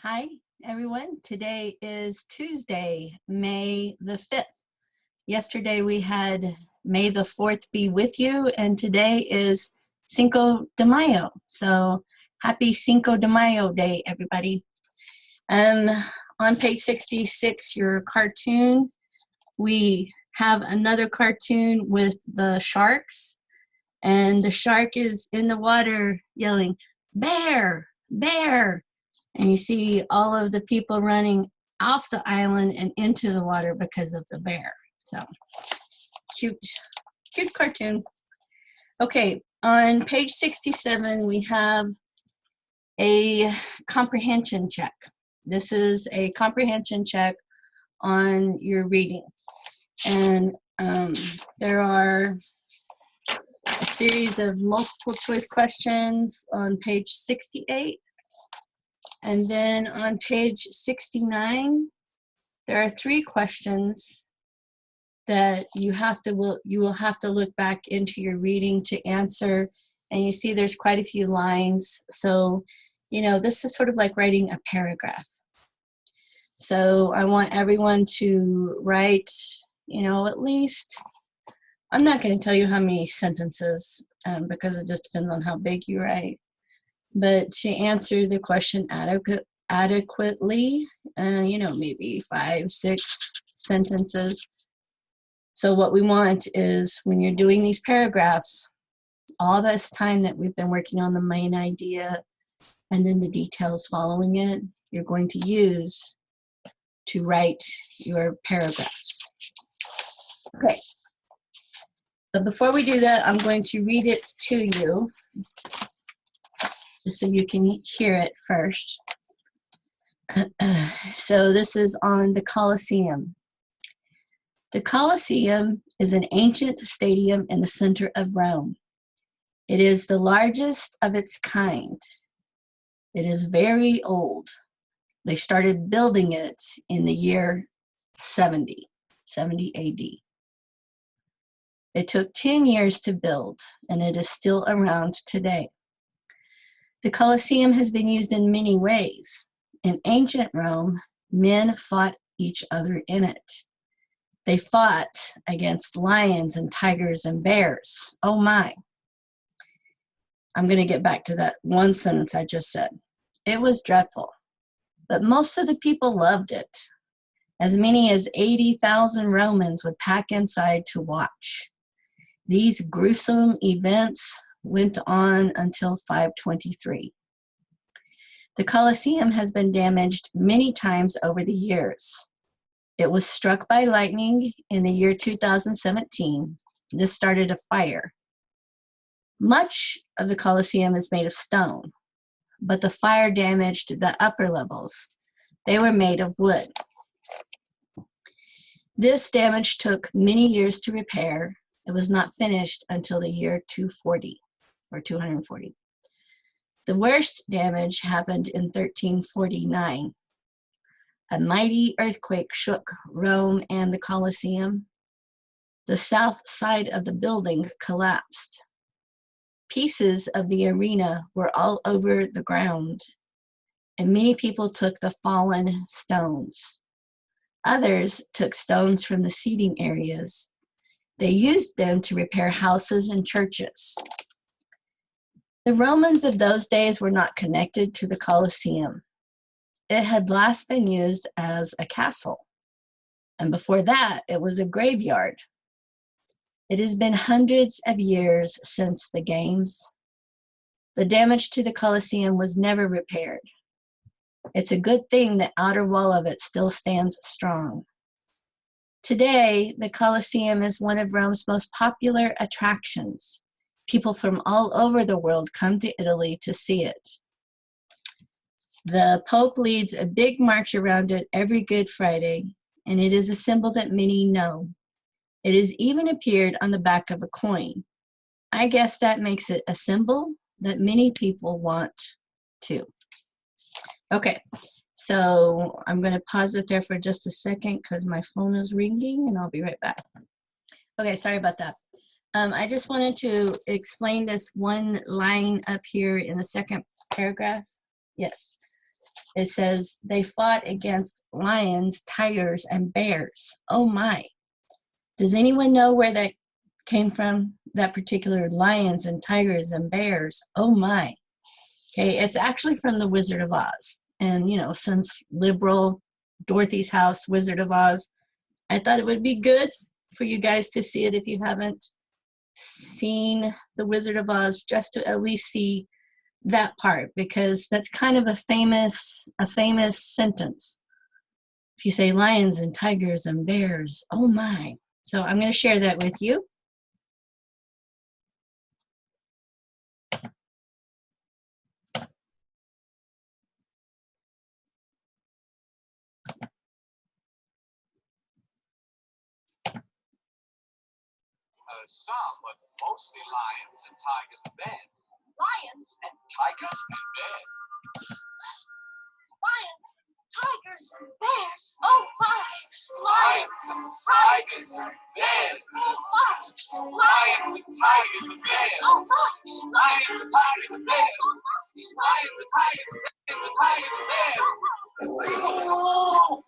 Hi, everyone. Today is Tuesday, May the 5th. Yesterday we had May the 4th be with you, and today is Cinco de Mayo. So happy Cinco de Mayo day, everybody. On page 66, your cartoon, we have another cartoon with the sharks, and the shark is in the water yelling, "Bear, bear!" And you see all of the people running off the island and into the water because of the bear. So cute, cute cartoon. Okay, on page 67, we have a comprehension check. This is a comprehension check on your reading. And there are a series of multiple choice questions on page 68. And then on page 69, there are 3 questions that you will have to look back into your reading to answer. And you see there's quite a few lines. So, this is sort of like writing a paragraph. So I want everyone to write, at least, I'm not going to tell you how many sentences because it just depends on how big you write. But to answer the question adequately, maybe 5, 6 sentences. So what we want is when you're doing these paragraphs, all this time that we've been working on the main idea and then the details following it, you're going to use to write your paragraphs. Okay. But before we do that, I'm going to read it to you, just so you can hear it first. So this is on the Coliseum. The Coliseum is an ancient stadium in the center of Rome. It is the largest of its kind. It is very old. They started building it in the year 70 AD. It took 10 years to build, and it is still around today. The Coliseum has been used in many ways. In ancient Rome, men fought each other in it. They fought against lions and tigers and bears. Oh my. I'm going to get back to that one sentence I just said. It was dreadful, but most of the people loved it. As many as 80,000 Romans would pack inside to watch. These gruesome events went on until 523. The Coliseum has been damaged many times over the years. It was struck by lightning in the year 2017. This started a fire. Much of the Coliseum is made of stone, but the fire damaged the upper levels. They were made of wood. This damage took many years to repair. It was not finished until the year 240 or 240. The worst damage happened in 1349. A mighty earthquake shook Rome and the Coliseum. The south side of the building collapsed. Pieces of the arena were all over the ground, and many people took the fallen stones. Others took stones from the seating areas. They used them to repair houses and churches. The Romans of those days were not connected to the Coliseum. It had last been used as a castle, and before that, it was a graveyard. It has been hundreds of years since the games. The damage to the Coliseum was never repaired. It's a good thing the outer wall of it still stands strong. Today, the Coliseum is one of Rome's most popular attractions. People from all over the world come to Italy to see it. The Pope leads a big march around it every Good Friday, and it is a symbol that many know. It has even appeared on the back of a coin. I guess that makes it a symbol that many people want too. Okay, so I'm going to pause it there for just a second because my phone is ringing, and I'll be right back. Okay, sorry about that. I just wanted to explain this one line up here in the second paragraph. Yes. It says they fought against lions, tigers, and bears. Oh my. Does anyone know where that came from? That particular lions and tigers and bears. Oh my. Okay, it's actually from the Wizard of Oz. And you know, since liberal Dorothy's House, Wizard of Oz, I thought it would be good for you guys to see it if you haven't seen the Wizard of Oz, just to at least see that part, because that's kind of a famous sentence. If you say lions and tigers and bears, oh my. So I'm going to share that with you. Some, but mostly lions and tigers and bears. Lions and tigers and bears. Lions and tigers and bears. Oh my! Lions and tigers and bears. Oh my! Lions and tigers and bears. Oh my! Lions and tigers and bears. Oh my! Lions and tigers and bears. And tigers and bears. Oh.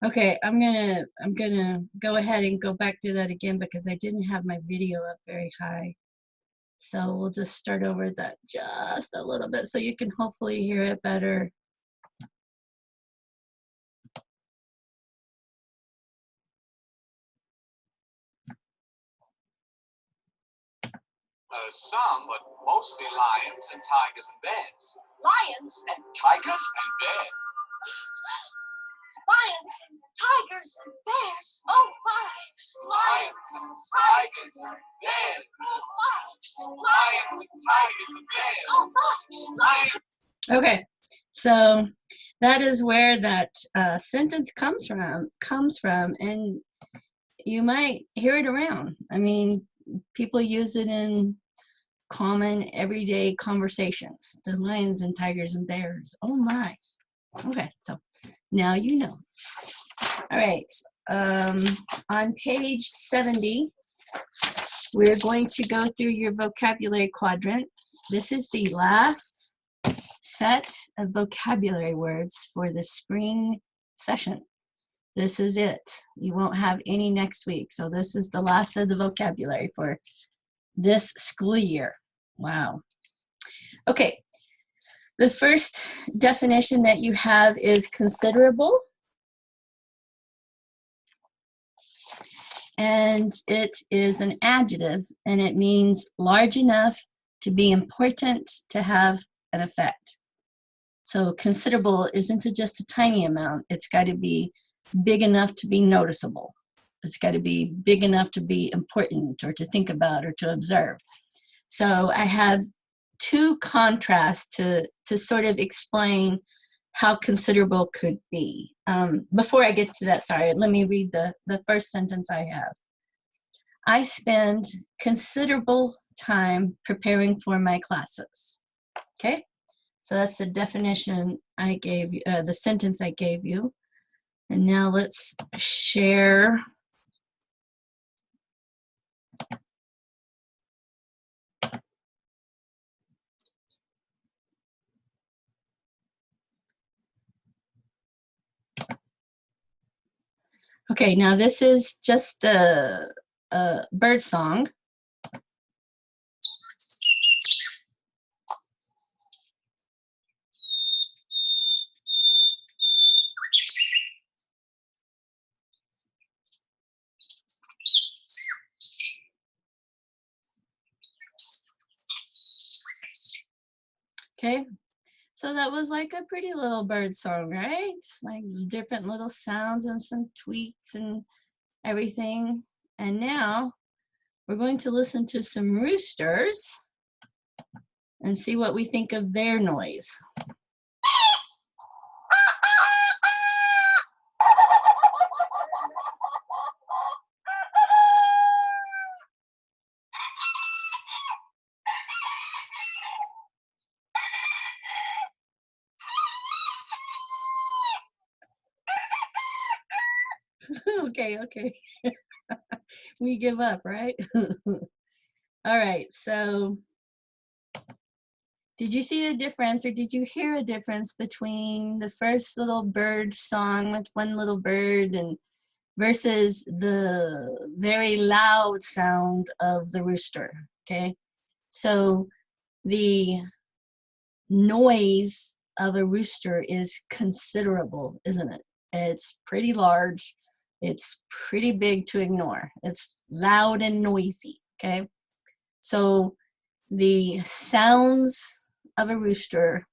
Okay, I'm gonna go ahead and go back through that again because I didn't have my video up very high. So we'll just start over that just a little bit so you can hopefully hear it better. Some, but mostly lions and tigers and bears. Lions and tigers and bears. Lions and tigers and bears. Oh my! Lions and tigers and bears. Oh my! Lions and tigers and bears. Oh my! Lions. Okay, so that is where that sentence comes from, and you might hear it around. I mean, people use it in common everyday conversations. The lions and tigers and bears. Oh my. Okay, so now you know. All right, on page 70, we're going to go through your vocabulary quadrant. This is the last set of vocabulary words for the spring session. This is it. You won't have any next week. So this is the last of the vocabulary for this school year. Wow. Okay. The first definition that you have is considerable. And it is an adjective, and it means large enough to be important, to have an effect. So considerable isn't just a tiny amount. It's got to be big enough to be noticeable. It's got to be big enough to be important or to think about or to observe. So I have two contrasts to sort of explain how considerable could be. Before I get to that, sorry, let me read the first sentence I have. I spend considerable time preparing for my classes. Okay, so that's the definition I gave you, the sentence I gave you. And now let's share. Okay, now this is just a bird song. Okay, so that was like a pretty little bird song, right? Like different little sounds and some tweets and everything. And now we're going to listen to some roosters and see what we think of their noise. Okay. We give up, right? All right, so Did you see the difference, or did you hear a difference between the first little bird song with one little bird and versus the very loud sound of the rooster? Okay, so the noise of a rooster is considerable, isn't it? It's pretty large. It's pretty big to ignore. It's loud and noisy, okay? So the sounds of a rooster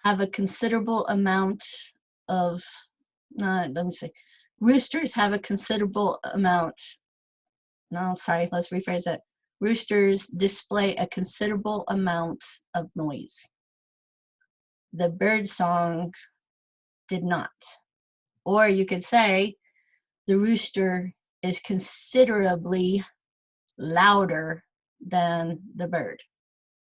have a considerable amount of, let me say, roosters have a considerable amount, no, sorry, let's rephrase that. Roosters display a considerable amount of noise. The bird song did not. Or you could say the rooster is considerably louder than the bird.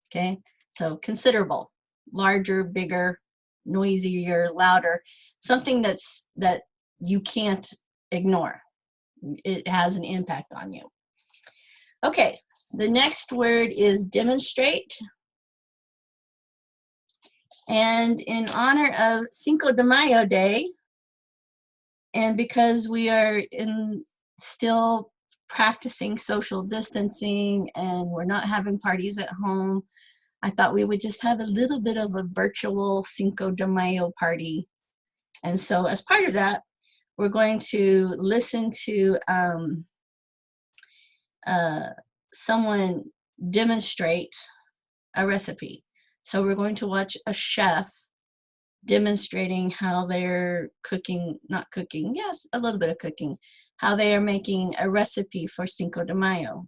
Okay, so considerable, larger, bigger, noisier, louder, something that you can't ignore. It has an impact on you. Okay, the next word is demonstrate. And in honor of Cinco de Mayo Day, and because we are still practicing social distancing and we're not having parties at home, I thought we would just have a little bit of a virtual Cinco de Mayo party. And so as part of that, we're going to listen to someone demonstrate a recipe. So we're going to watch a chef demonstrating how they're cooking, not cooking, yes, a little bit of cooking, how they are making a recipe for Cinco de Mayo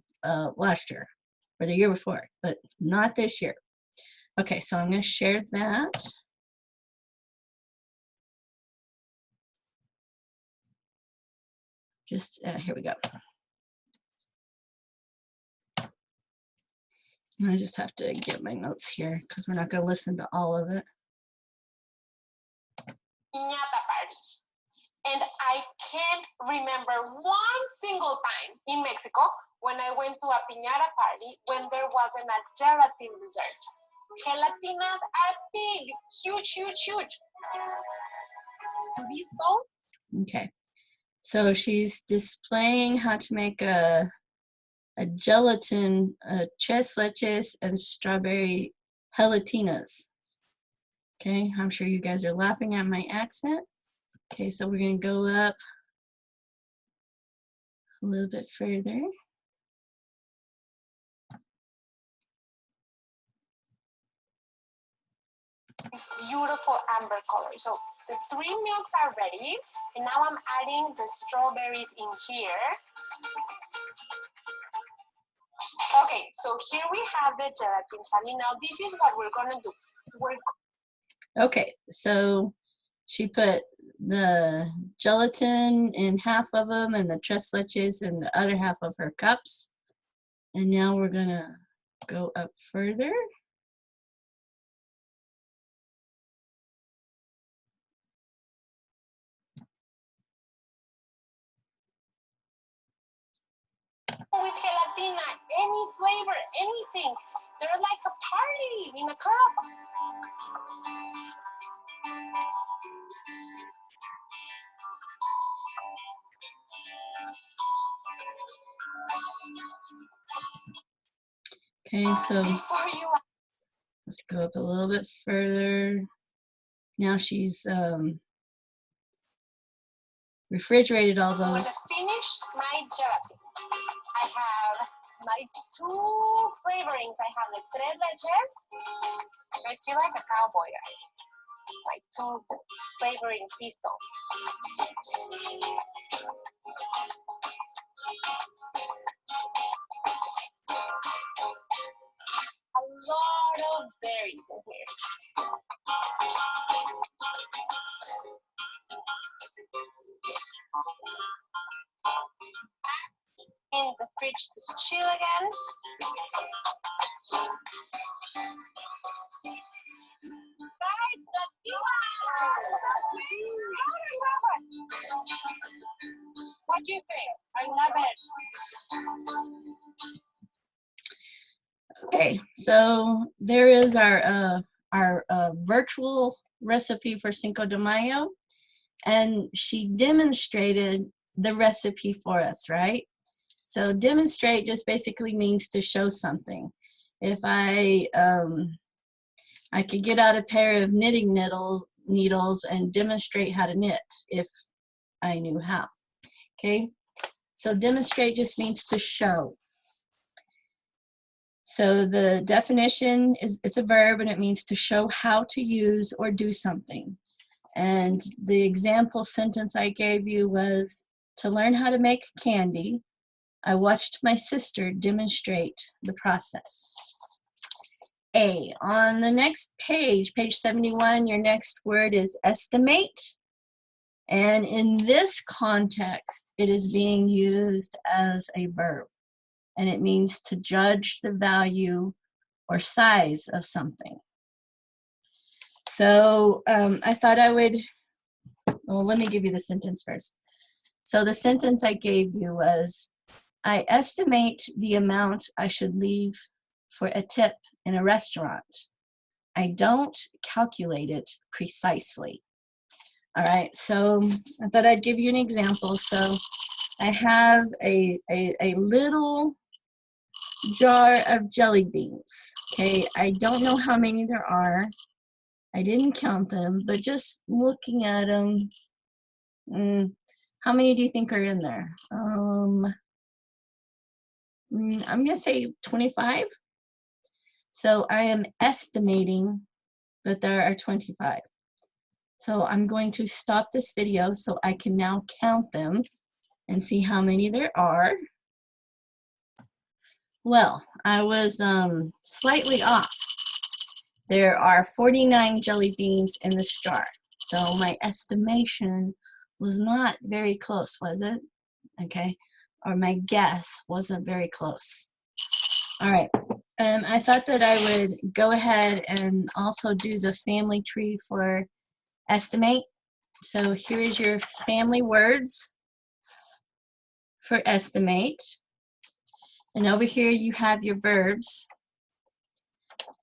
last year or the year before, but not this year. Okay, so I'm going to share that. Just, here we go. I just have to get my notes here because we're not going to listen to all of it. Piñata party. And I can't remember one single time in Mexico when I went to a piñata party when there wasn't a gelatin dessert. Gelatinas are big, huge, huge, huge. Okay, so she's displaying how to make a gelatin, tres leches and strawberry gelatinas. Okay, I'm sure you guys are laughing at my accent. Okay, so we're going to go up a little bit further. This beautiful amber color. So the 3 milks are ready, and now I'm adding the strawberries in here. Okay, so here we have the gelatin, Sally. Now this is what we're gonna do. Okay, so she put the gelatin in half of them and the tres leches in the other half of her cups. And now we're gonna go up further. With gelatina, any flavor, anything. They're like a party in a cup. Okay, so let's go up a little bit further. Now she's refrigerated all those. When I finished my gelatin, I have my 2 flavorings. I have the tres leches. I feel like a cowboy, guys. My 2 flavoring pistons. A lot of berries in here. In the fridge to chill again. Guys, what do you think? I love it. Okay, so there is our virtual recipe for Cinco de Mayo, and she demonstrated the recipe for us, right? So demonstrate just basically means to show something. If I could get out a pair of knitting needles and demonstrate how to knit if I knew how. Okay, so demonstrate just means to show. So the definition is, it's a verb and it means to show how to use or do something. And the example sentence I gave you was, to learn how to make candy, I watched my sister demonstrate the process. A, on the next page, page 71, your next word is estimate. And in this context, it is being used as a verb. And it means to judge the value or size of something. So I thought I would, well, let me give you the sentence first. So the sentence I gave you was, I estimate the amount I should leave for a tip in a restaurant. I don't calculate it precisely. All right, so I thought I'd give you an example. So I have a little jar of jelly beans. Okay, I don't know how many there are. I didn't count them, but just looking at them, how many do you think are in there? I'm gonna say 25. So I am estimating that there are 25. So I'm going to stop this video so I can now count them and see how many there are. Well, I was slightly off. There are 49 jelly beans in this jar. So my estimation was not very close, was it? Okay, or my guess wasn't very close. All right, I thought that I would go ahead and also do the family tree for estimate. So here is your family words for estimate. And over here you have your verbs.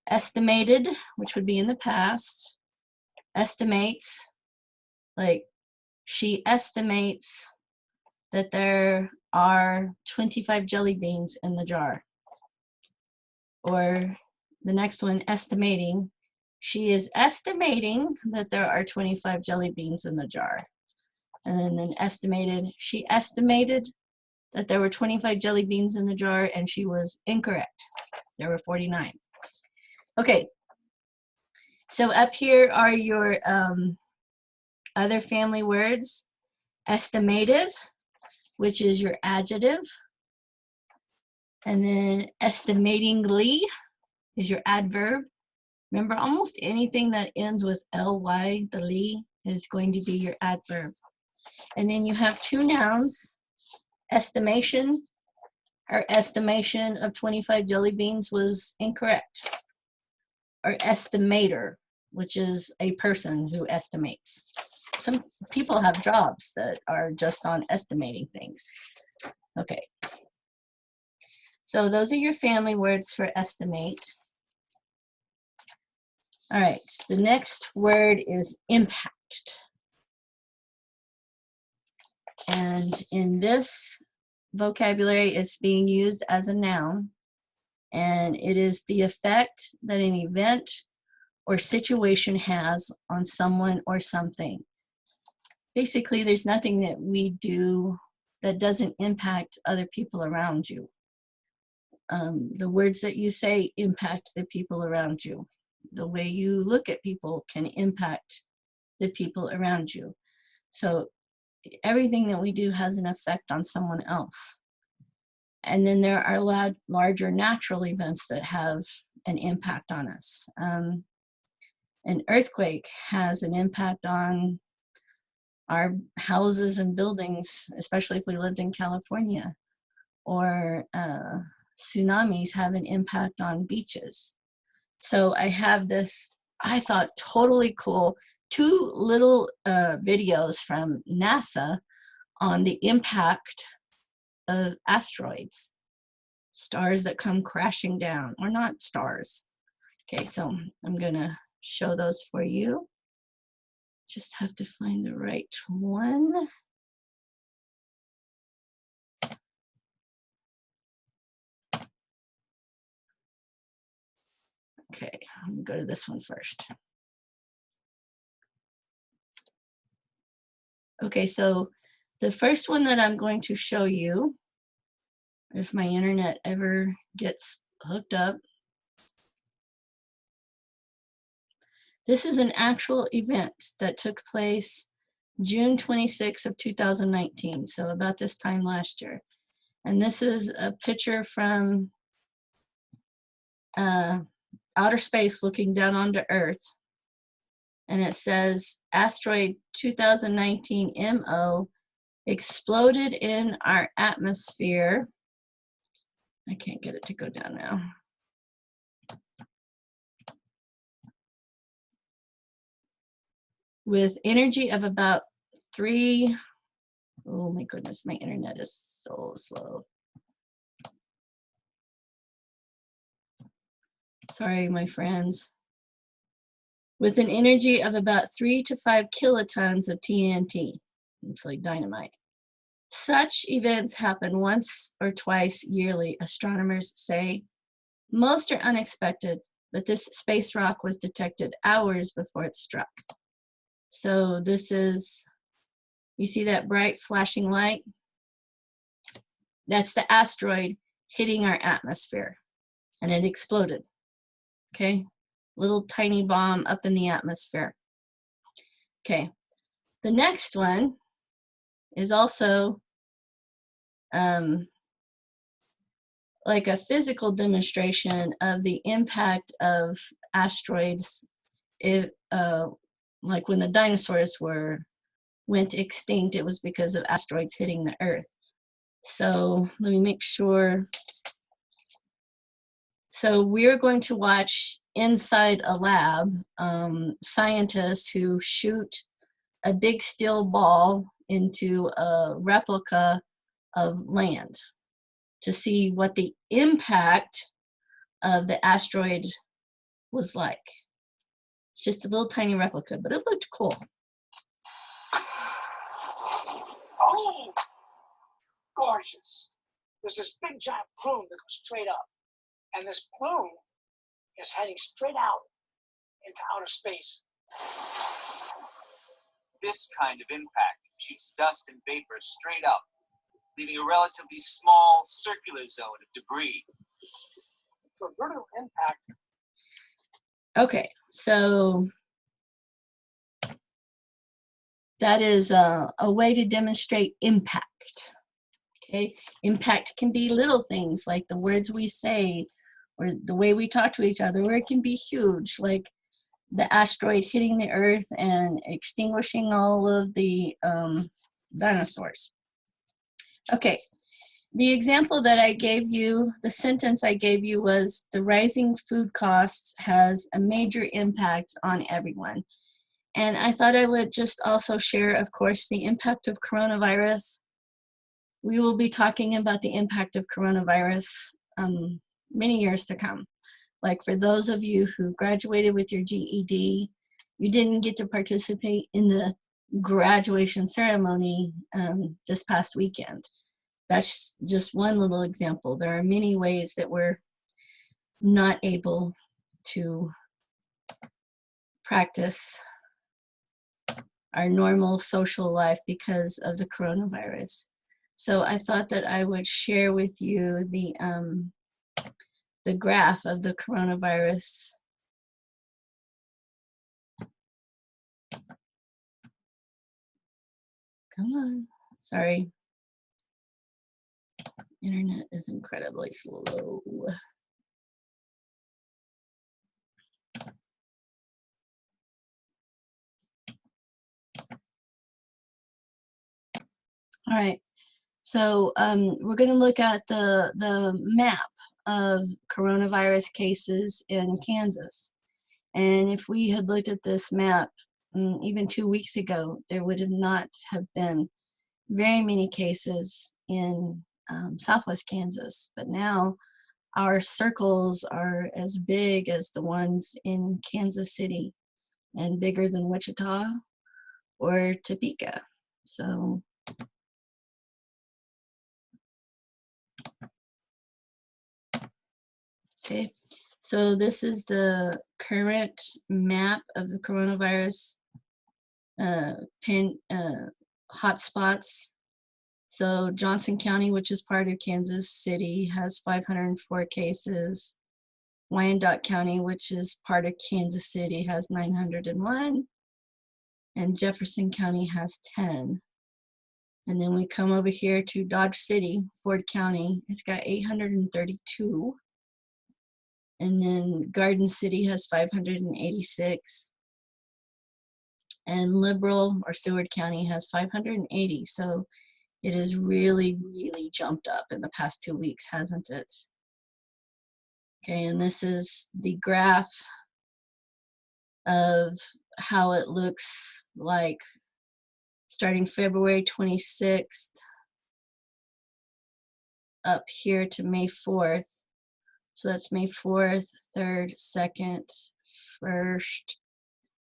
Estimated, which would be in the past. Estimates, like she estimates that there are 25 jelly beans in the jar. Or the next one, estimating. She is estimating that there are 25 jelly beans in the jar. And then estimated, she estimated that there were 25 jelly beans in the jar and she was incorrect. There were 49. Okay, so up here are your other family words. Estimative, which is your adjective. And then estimatingly is your adverb. Remember, almost anything that ends with ly, the ly, is going to be your adverb. And then you have two nouns. Estimation, her estimation of 25 jelly beans was incorrect. Or estimator, which is a person who estimates. Some people have jobs that are just on estimating things. Okay. So those are your family words for estimate. All right, the next word is impact. And in this vocabulary, it's being used as a noun. And it is the effect that an event or situation has on someone or something. Basically, there's nothing that we do that doesn't impact other people around you. The words that you say impact the people around you. The way you look at people can impact the people around you. So everything that we do has an effect on someone else. And then there are larger natural events that have an impact on us. An earthquake has an impact on our houses and buildings, especially if we lived in California. Or tsunamis have an impact on beaches. So I have this, I thought, totally cool, two little videos from NASA on the impact of asteroids, stars that come crashing down, or not stars. Okay, so I'm gonna show those for you. Just have to find the right one. Okay, I'm gonna go to this one first. Okay, so the first one that I'm going to show you, if my internet ever gets hooked up, this is an actual event that took place June 26th of 2019, so about this time last year. And this is a picture from outer space looking down onto Earth. And it says, asteroid 2019 MO exploded in our atmosphere. I can't get it to go down now. With energy of about 3, oh my goodness, my internet is so slow. Sorry, my friends. With an energy of about 3 to 5 kilotons of TNT. It's like dynamite. Such events happen once or twice yearly, astronomers say. Most are unexpected, but this space rock was detected hours before it struck. So this is, you see that bright flashing light? That's the asteroid hitting our atmosphere, and it exploded. Okay, little tiny bomb up in the atmosphere. Okay, the next one is also like a physical demonstration of the impact of asteroids. Like when the dinosaurs went extinct, it was because of asteroids hitting the Earth. So let me make sure. So we're going to watch inside a lab, scientists who shoot a big steel ball into a replica of land to see what the impact of the asteroid was like. It's just a little tiny replica, but it looked cool. Oh, gorgeous. There's this big giant plume that goes straight up. And this plume is heading straight out into outer space. This kind of impact shoots dust and vapor straight up, leaving a relatively small circular zone of debris. For vertical impact. Okay, so that is a way to demonstrate impact. Okay, impact can be little things like the words we say or the way we talk to each other, or it can be huge, like the asteroid hitting the Earth and extinguishing all of the dinosaurs. Okay, the example that I gave you, the sentence I gave you was, the rising food costs has a major impact on everyone. And I thought I would just also share, of course, the impact of coronavirus. We will be talking about the impact of coronavirus many years to come. Like for those of you who graduated with your GED, you didn't get to participate in the graduation ceremony this past weekend. That's just one little example. There are many ways that we're not able to practice our normal social life because of the coronavirus. So I thought that I would share with you the graph of the coronavirus. Come on, sorry. Internet is incredibly slow. All right, so we're going to look at the map of coronavirus cases in Kansas. And if we had looked at this map even 2 weeks ago, there would not have been very many cases in Southwest Kansas. But now our circles are as big as the ones in Kansas City and bigger than Wichita or Topeka. So okay, so this is the current map of the coronavirus hotspots. So Johnson County, which is part of Kansas City, has 504 cases. Wyandotte County, which is part of Kansas City, has 901. And Jefferson County has 10. And then we come over here to Dodge City, Ford County, it's got 832. And then Garden City has 586. And Liberal or Seward County has 580. So it has really, really jumped up in the past 2 weeks, hasn't it? Okay, and this is the graph of how it looks like starting February 26th up here to May 4th. So that's May 4th, 3rd, 2nd, 1st.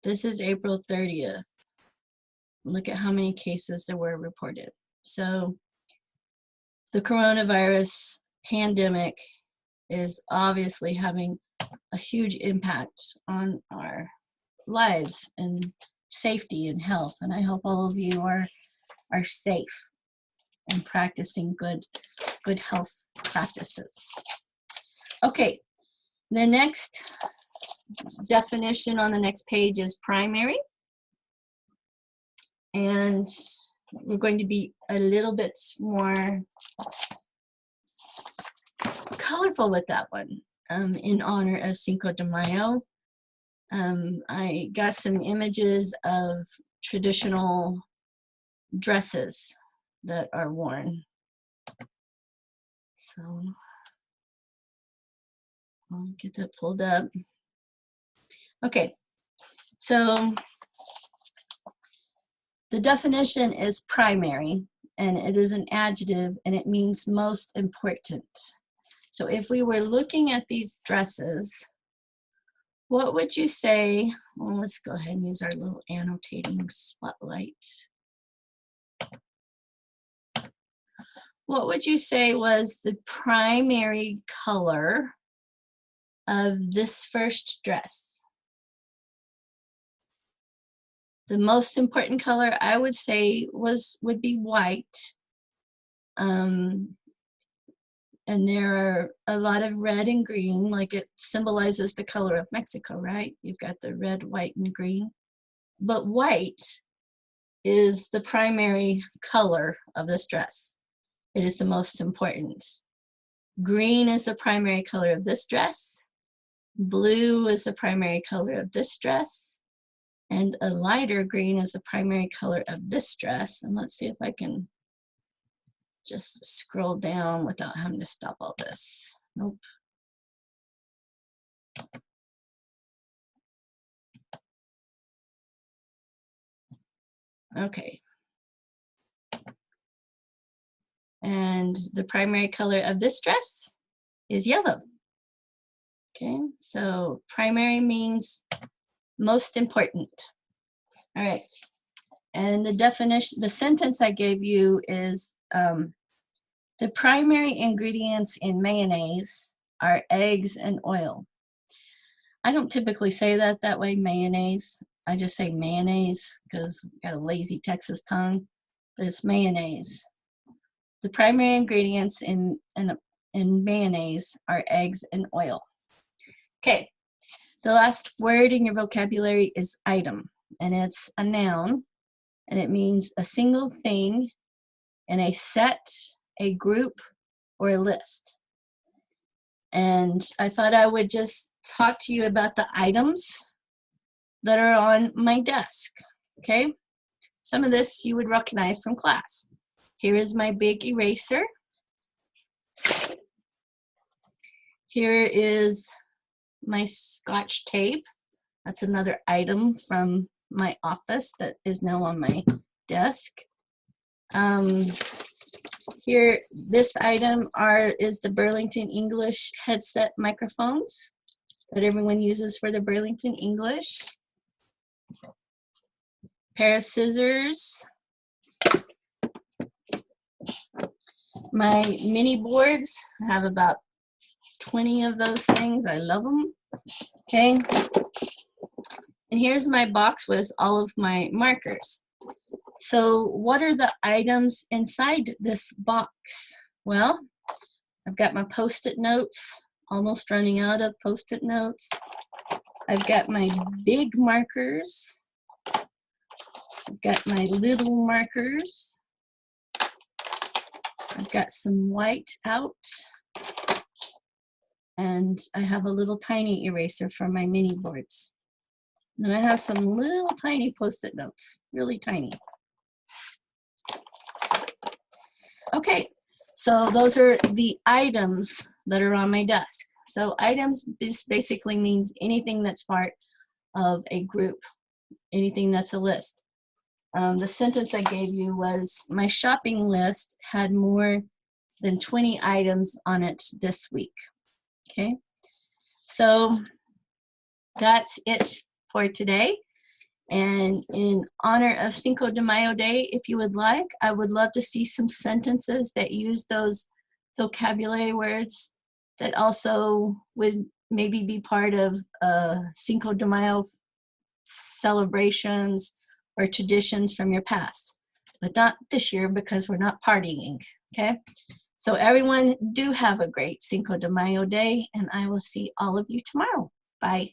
This is April 30th. Look at how many cases there were reported. So the coronavirus pandemic is obviously having a huge impact on our lives and safety and health. And I hope all of you are safe and practicing good health practices. Okay, the next definition on the next page is primary. And we're going to be a little bit more colorful with that one in honor of Cinco de Mayo. I got some images of traditional dresses that are worn. So I'll get that pulled up. Okay, so the definition is primary, and it is an adjective, and it means most important. So if we were looking at these dresses, what would you say? Well, let's go ahead and use our little annotating spotlight. What would you say was the primary color of this first dress? The most important color, I would say, would be white. And there are a lot of red and green, like it symbolizes the color of Mexico, right? You've got the red, white, and green. But white is the primary color of this dress. It is the most important. Green is the primary color of this dress. Blue is the primary color of this dress. And a lighter green is the primary color of this dress. And let's see if I can just scroll down without having to stop all this. Nope. Okay. And the primary color of this dress is yellow. Okay, so primary means most important. All right, and the definition, the sentence I gave you is the primary ingredients in mayonnaise are eggs and oil. I don't typically say that way, mayonnaise. I just say mayonnaise because I got a lazy Texas tongue, but it's mayonnaise. The primary ingredients in mayonnaise are eggs and oil. Okay, the last word in your vocabulary is item, and it's a noun, and it means a single thing in a set, a group, or a list. And I thought I would just talk to you about the items that are on my desk, okay? Some of this you would recognize from class. Here is my big eraser. Here is my Scotch tape. That's another item from my office that is now on my desk. Here, this item is the Burlington English headset microphones that everyone uses for the Burlington English. Pair of scissors. My mini boards, I have about 20 of those things. I love them. Okay. And here's my box with all of my markers. So what are the items inside this box? Well, I've got my Post-it notes, almost running out of Post-it notes. I've got my big markers. I've got my little markers. I've got some white out. And I have a little tiny eraser for my mini boards. Then I have some little tiny Post-it notes, really tiny. Okay, so those are the items that are on my desk. So items just basically means anything that's part of a group, anything that's a list. The sentence I gave you was, my shopping list had more than 20 items on it this week. Okay, so that's it for today. And in honor of Cinco de Mayo Day, if you would like, I would love to see some sentences that use those vocabulary words that also would maybe be part of Cinco de Mayo celebrations or traditions from your past. But not this year because we're not partying, okay? So everyone do have a great Cinco de Mayo day, and I will see all of you tomorrow. Bye.